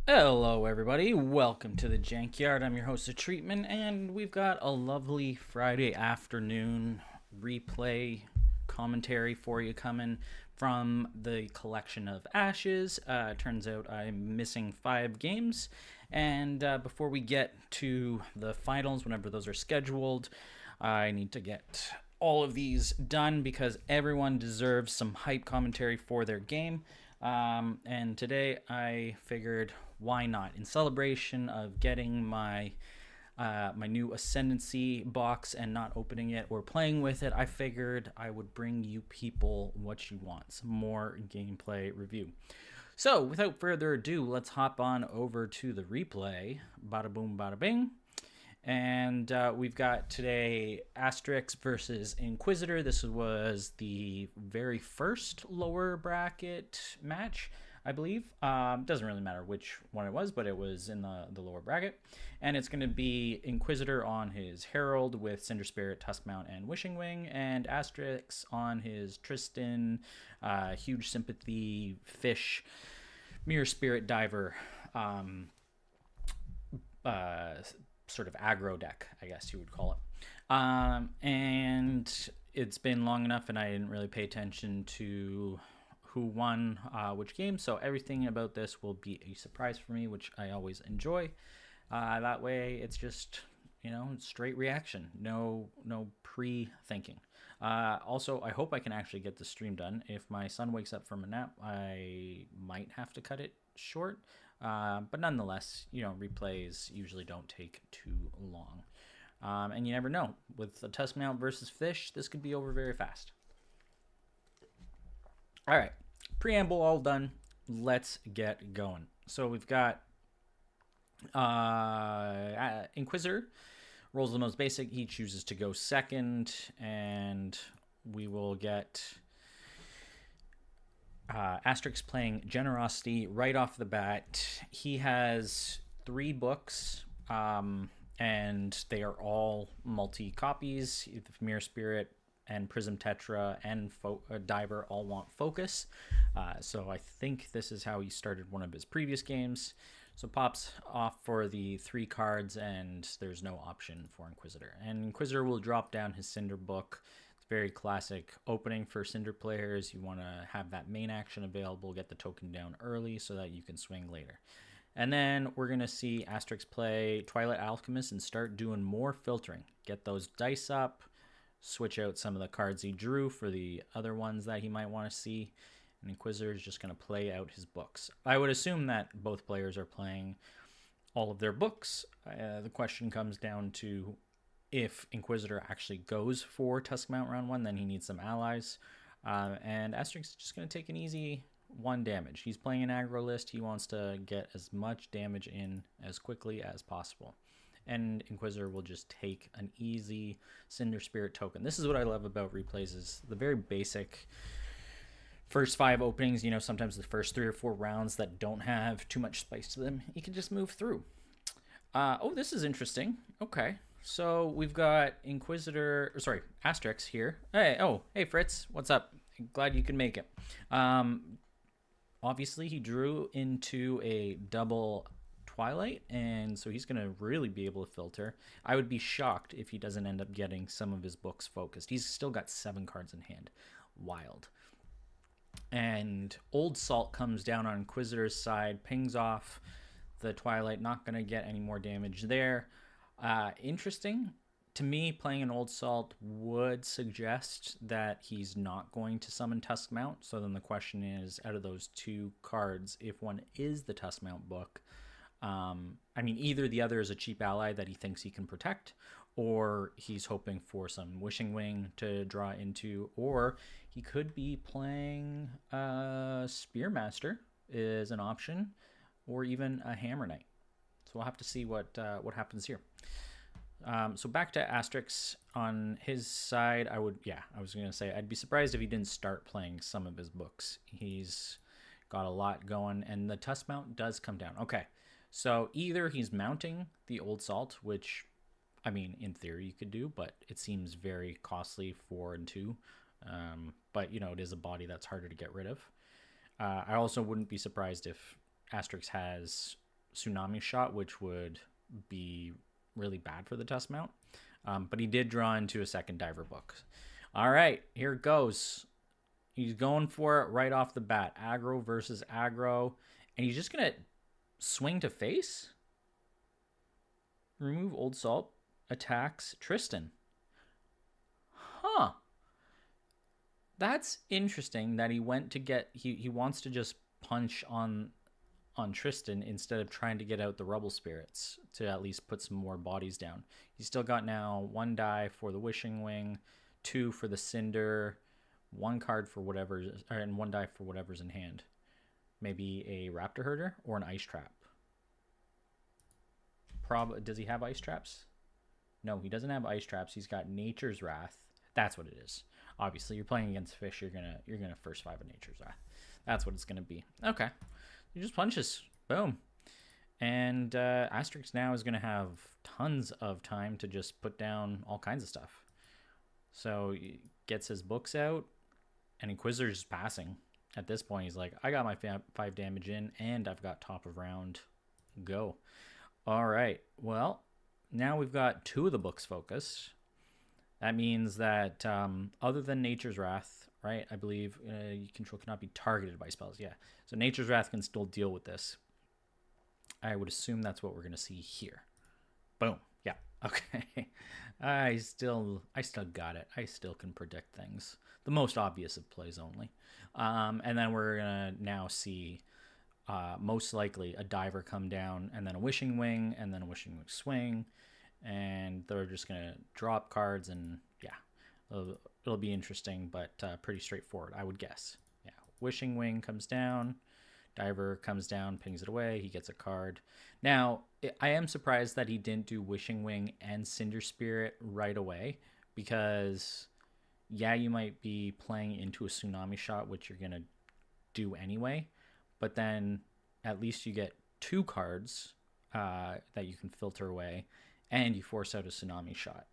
Hello, everybody. Welcome to the Jankyard. I'm your host of Treatment, and we've got a lovely Friday afternoon replay commentary for you coming from the collection of ashes. Turns out I'm missing 5 games, and before we get to the finals, whenever those are scheduled, I need to get all of these done because everyone deserves some hype commentary for their game. And today I figured, why not? In celebration of getting my my new Ascendancy box and not opening it or playing with it, I figured I would bring you people what you want, some more gameplay review. So without further ado, let's hop on over to the replay. Bada boom, bada bing. And we've got today Asterix versus Inquisitor. This was the very first lower bracket match, I believe. Doesn't really matter which one it was, but it was in the lower bracket. And it's going to be Inquisitor on his Herald with Cinder Spirit, Tuskmount, and Wishing Wing, and Asterix on his Tristan, Huge Sympathy, Fish, Mirror Spirit, Diver, uh, sort of aggro deck, I guess you would call it. And it's been long enough, and I didn't really pay attention to who won which game, so everything about this will be a surprise for me, which I always enjoy. That way, it's just straight reaction, no pre-thinking. Also, I hope I can actually get the stream done. If my son wakes up from a nap, I might have to cut it short. But nonetheless, replays usually don't take too long. And you never know. With the Tuskmount versus Fish, this could be over very fast. All right. Preamble all done. Let's get going. So we've got Inquisitor. Rolls the most basic. He chooses to go second. And we will get Asterix playing Generosity right off the bat. He has 3 books, and they are all multi-copies. Mirror Spirit and Prism Tetra and Diver all want focus. So I think this is how he started one of his previous games. So pops off for the 3 cards, and there's no option for Inquisitor. And Inquisitor will drop down his Cinder book. Very classic opening for Cinder players. You want to have that main action available, get the token down early so that you can swing later. And then we're going to see Asterix play Twilight Alchemist and start doing more filtering. Get those dice up, switch out some of the cards he drew for the other ones that he might want to see. And Inquisitor is just going to play out his books. I would assume that both players are playing all of their books. The question comes down to, if Inquisitor actually goes for Tuskmount round 1, then he needs some allies. And Asterix is just going to take an easy 1 damage. He's playing an aggro list. He wants to get as much damage in as quickly as possible. And Inquisitor will just take an easy Cinder Spirit token. This is what I love about replays, is the very basic first 5 openings. Sometimes the first 3 or 4 rounds that don't have too much spice to them, you can just move through. Oh, this is interesting. Okay. So we've got Asterix here. Hey Fritz, what's up? Glad you can make it. Obviously he drew into a double Twilight, and so he's going to really be able to filter. I would be shocked if he doesn't end up getting some of his books focused. He's still got 7 cards in hand. Wild. And Old Salt comes down on Inquisitor's side, pings off the Twilight, not going to get any more damage there. Interesting. To me, playing an Old Salt would suggest that he's not going to summon Tuskmount. So then the question is, out of those 2 cards, if one is the Tuskmount book, either the other is a cheap ally that he thinks he can protect, or he's hoping for some Wishing Wing to draw into, or he could be playing Spearmaster is an option, or even a Hammer Knight. So we'll have to see what happens here. So back to Asterix on his side. I was going to say, I'd be surprised if he didn't start playing some of his books. He's got a lot going, and the Tuskmount does come down. Okay, so either he's mounting the Old Salt, which, in theory you could do, but it seems very costly 4 and 2. But, it is a body that's harder to get rid of. I also wouldn't be surprised if Asterix has Tsunami Shot, which would be really bad for the Tusk Mount. But he did draw into a second Diver book. All right, here it goes. He's going for it right off the bat. Aggro versus aggro. And he's just going to swing to face. Remove Old Salt. Attacks Tristan. Huh. That's interesting that he went to get... He wants to just punch on Tristan instead of trying to get out the Rubble Spirits to at least put some more bodies down. He's still got now 1 die for the Wishing Wing, 2 for the Cinder, 1 card for whatever, and 1 die for whatever's in hand. Maybe a Raptor Herder or an Ice Trap. Does he have Ice Traps? No, he doesn't have Ice Traps. He's got Nature's Wrath. That's what it is. Obviously, you're playing against fish. You're gonna first 5 of Nature's Wrath. That's what it's gonna be. Okay. He just punches. Boom. And Asterix now is going to have tons of time to just put down all kinds of stuff. So he gets his books out, and Inquisitor's just passing. At this point, he's like, I got my 5 damage in, and I've got top of round. Go. All right. Well, now we've got 2 of the books focused. That means that other than Nature's Wrath, right? I believe you control cannot be targeted by spells. Yeah. So Nature's Wrath can still deal with this. I would assume that's what we're going to see here. Boom. Yeah. Okay. I still got it. I still can predict things. The most obvious of plays only. And then we're going to now see most likely a Diver come down, and then a Wishing Wing, and then a Wishing Wing swing. And they're just going to drop cards, and yeah, it'll be interesting, but pretty straightforward, I would guess. Yeah, Wishing Wing comes down, Diver comes down, pings it away, he gets a card. Now, I am surprised that he didn't do Wishing Wing and Cinder Spirit right away, because, yeah, you might be playing into a Tsunami Shot, which you're going to do anyway, but then at least you get 2 cards that you can filter away, and you force out a Tsunami Shot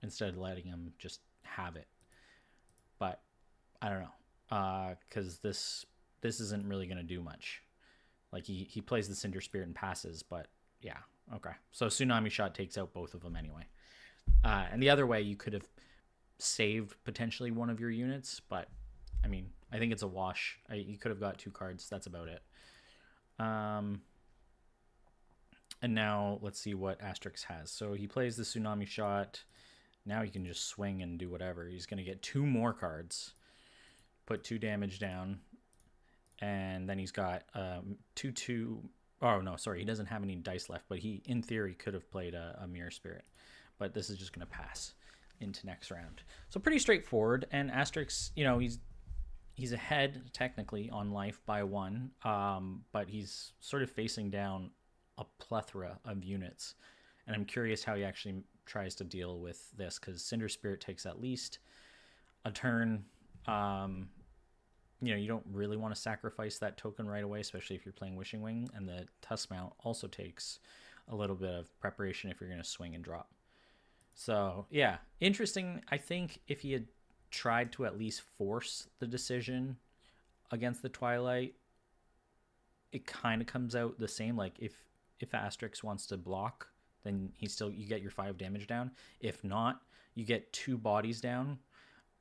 instead of letting him just have it. But I don't know, because this isn't really going to do much. Like he plays the Cinder Spirit and passes, but yeah, okay. So Tsunami Shot takes out both of them anyway. And the other way, you could have saved potentially one of your units, but I mean, I think it's a wash. You could have got 2 cards. That's about it. And now let's see what Asterix has. So he plays the Tsunami Shot. Now he can just swing and do whatever. He's going to get 2 more cards. Put 2 damage down. And then he's got 2/2. Oh, no, sorry. He doesn't have any dice left. But he, in theory, could have played a Mirror Spirit. But this is just going to pass into next round. So pretty straightforward. And Asterix, you know, he's ahead, technically, on life by 1. But he's sort of facing down a plethora of units, and I'm curious how he actually tries to deal with this, because Cinder Spirit takes at least a turn. You know, you don't really want to sacrifice that token right away, especially if you're playing Wishing Wing, and the Tusk Mount also takes a little bit of preparation if you're going to swing and drop. So yeah, interesting. I think if he had tried to at least force the decision against the Twilight, it kind of comes out the same. Like if Asterix wants to block, then you get your 5 damage down. If not, you get 2 bodies down,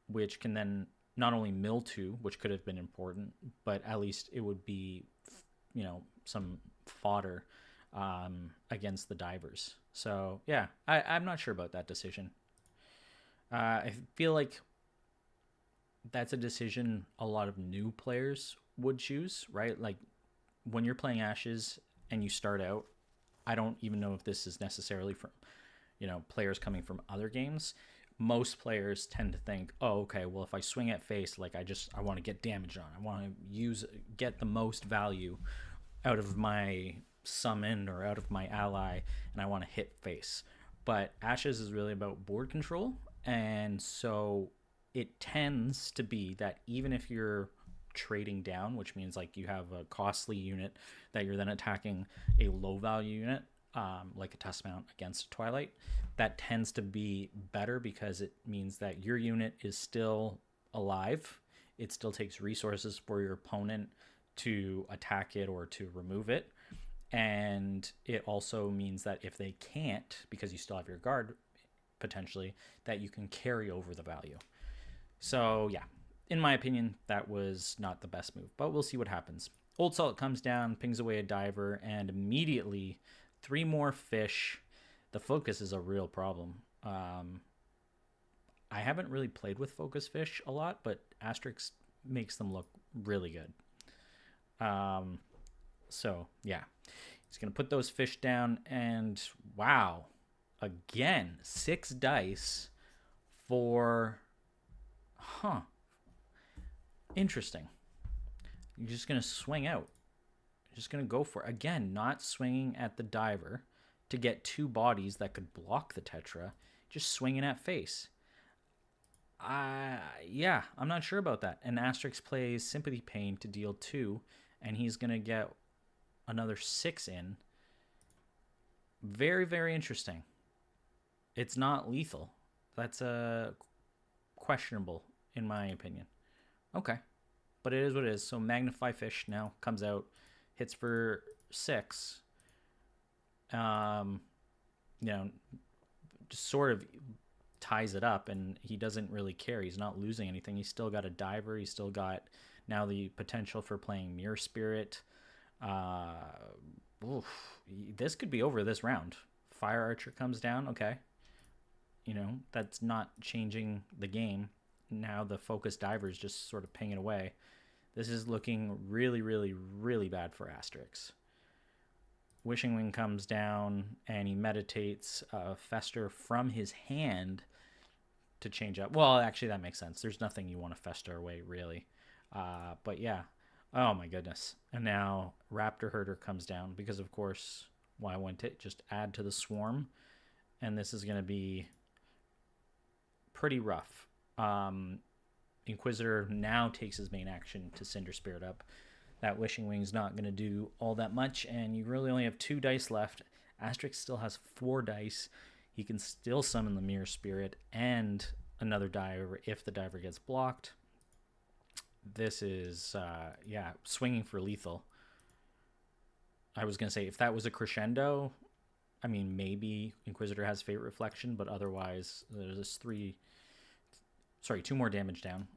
which can then not only mill 2, which could have been important, but at least it would be, you know, some fodder against the Divers. So yeah, I'm not sure about that decision. I feel like that's a decision a lot of new players would choose, right? Like when you're playing Ashes and you start out, I don't even know if this is necessarily from, you know, players coming from other games. Most players tend to think, oh, okay, well, if I swing at face, like I want to get damage on. I want to get the most value out of my summon or out of my ally, and I want to hit face. But Ashes is really about board control, and so it tends to be that even if you're trading down, which means like you have a costly unit that you're then attacking a low value unit, like a Tusk Mount against a Twilight, that tends to be better because it means that your unit is still alive. It still takes resources for your opponent to attack it or to remove it. And it also means that if they can't, because you still have your guard potentially, that you can carry over the value. So yeah, in my opinion, that was not the best move, but we'll see what happens. Old Salt comes down, pings away a diver, and immediately 3 more fish. The focus is a real problem. I haven't really played with focus fish a lot, but asterix makes them look really good. So yeah, he's gonna put those fish down, and wow, again 6 dice for, huh, interesting. You're just gonna swing out. You're just gonna go for it. Again, not swinging at the diver to get 2 bodies that could block the tetra. Just swinging at face. Yeah, I'm not sure about that. And Asterix plays Sympathy Pain to deal 2, and he's gonna get another 6 in. Very, very interesting. It's not lethal. That's questionable in my opinion. Okay, but it is what it is. So Magnify Fish now comes out, hits for 6. You know, just sort of ties it up, and he doesn't really care. He's not losing anything. He's still got a diver. He's still got now the potential for playing Mirror Spirit. This could be over this round. Fire Archer comes down. Okay, that's not changing the game. Now the focus diver is just sort of pinging away. This is looking really, really, really bad for Asterix. Wishing Wing comes down, and he meditates Fester from his hand to change up. Well, actually, that makes sense. There's nothing you want to Fester away, really. But yeah. Oh, my goodness. And now Raptor Herder comes down because, of course, why wouldn't it just add to the swarm? And this is going to be pretty rough. Inquisitor now takes his main action to Cinder Spirit up. That Wishing Wing's not going to do all that much, and you really only have 2 dice left. Asterix still has 4 dice. He can still summon the Mirror Spirit and another diver if the diver gets blocked. This is, swinging for lethal. I was going to say, if that was a crescendo, I mean, maybe Inquisitor has Fate Reflection, but otherwise, there's 2 more damage down.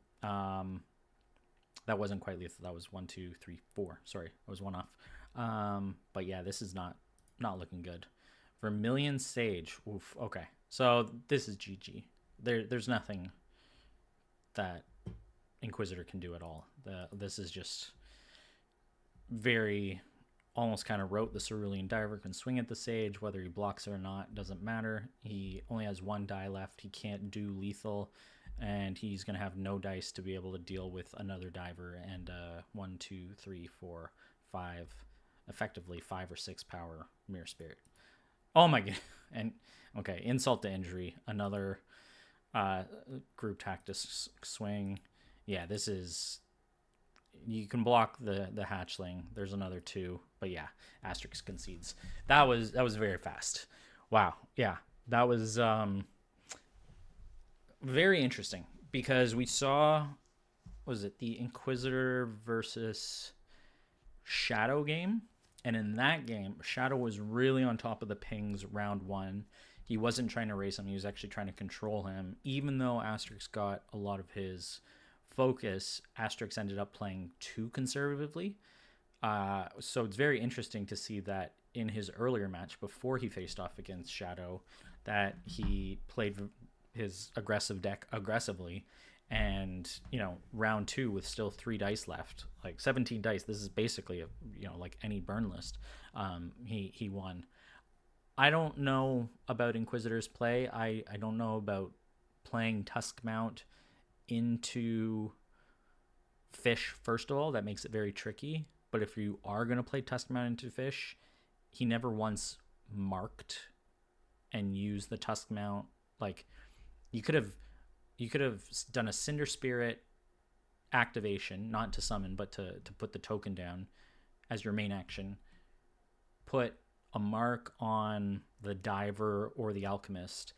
That wasn't quite lethal. That was 1, 2, 3, 4. Sorry, I was 1 off. But yeah, this is not looking good. Vermilion Sage. Oof. Okay, so this is GG. There's nothing that Inquisitor can do at all. This is just very almost kind of wrote the Cerulean Diver can swing at the Sage, whether he blocks it or not doesn't matter. He only has 1 die left. He can't do lethal, and he's going to have no dice to be able to deal with another diver and 1, 2, 3, 4, 5, effectively 5 or 6 power Mirror Spirit. Oh my god. And okay, insult to injury, another group tactics swing. Yeah, this is, you can block the hatchling. There's another 2, but yeah, Asterix concedes. That was very fast. Wow. Yeah, that was very interesting because we saw, was it the Inquisitor versus Shadow game? And in that game, Shadow was really on top of the pings round 1. He wasn't trying to race him. He was actually trying to control him. Even though Asterix got a lot of his focus, Asterix ended up playing too conservatively. So it's very interesting to see that in his earlier match, before he faced off against Shadow, that he played his aggressive deck aggressively. And, round 2 with still 3 dice left, like 17 dice. This is basically, like any burn list. He won. I don't know about Inquisitor's play. I don't know about playing Tusk Mount into Fish, first of all. That makes it very tricky. But if you are going to play Tusk Mount into Fish, he never once marked and used the Tusk Mount. Like, you could have done a Cinder Spirit activation, not to summon, but to put the token down as your main action. Put a mark on the Diver or the Alchemist.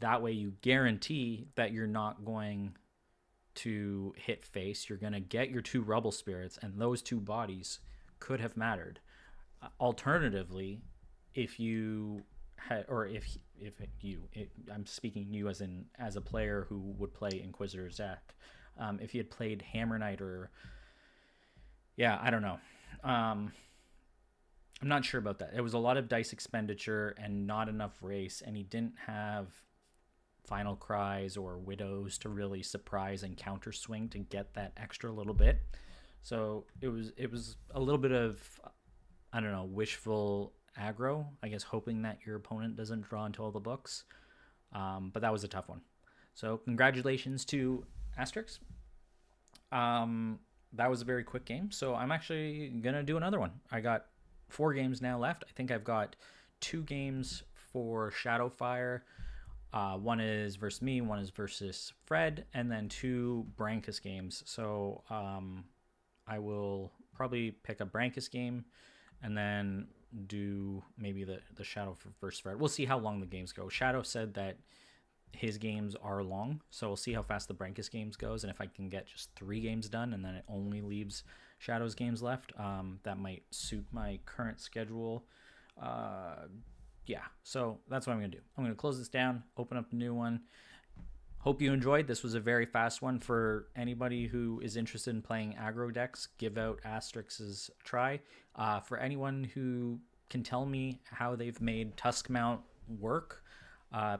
That way you guarantee that you're not going to hit face. You're going to get your 2 Rubble Spirits, and those 2 bodies could have mattered. Alternatively, if you had, or if you, I'm speaking you as in as a player who would play Inquisitor Zach, if you had played Hammer Knight or yeah, I don't know. Um, I'm not sure about that. It was a lot of dice expenditure and not enough race, and he didn't have final cries or widows to really surprise and counter swing to get that extra little bit. So it was a little bit of, I don't know, wishful aggro, I guess, hoping that your opponent doesn't draw into all the books. But that was a tough one. So congratulations to Asterix. That was a very quick game. So I'm actually gonna do another one. I got 4 games now left. I think I've got 2 games for Shadowfire. One is versus me, one is versus Fred, and then 2 Brancus games. So I will probably pick a Brancus game and then do maybe the Shadow versus Fred. We'll see how long the games go. Shadow said that his games are long, so we'll see how fast the Brancus games goes, and if I can get just 3 games done and then it only leaves Shadow's games left, that might suit my current schedule. Yeah, so that's what I'm gonna do. I'm gonna close this down, open up a new one. Hope you enjoyed. This was a very fast one. For anybody who is interested in playing aggro decks, give out Asterix's try. For anyone who can tell me how they've made Tusk Mount work,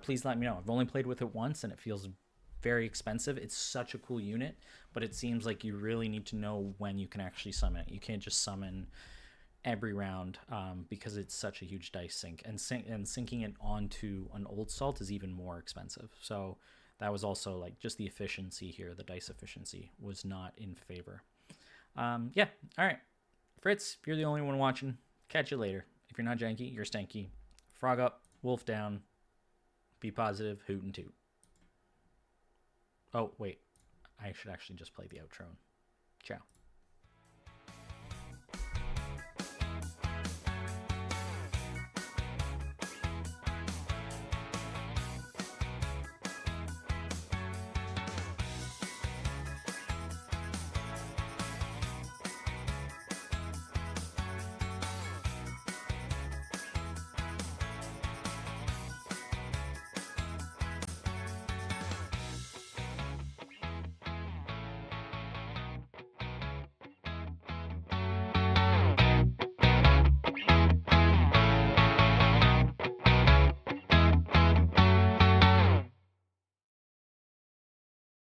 please let me know. I've only played with it once and it feels very expensive. It's such a cool unit, but it seems like you really need to know when you can actually summon it. You can't just summon every round because it's such a huge dice sink, and sinking it onto an old salt is even more expensive. So that was also like just the efficiency here. The dice efficiency was not in favor. Yeah. All right. Fritz, you're the only one watching. Catch you later. If you're not janky, you're stanky. Frog up, wolf down. Be positive, hoot and toot. Oh, wait. I should actually just play the outro. Ciao.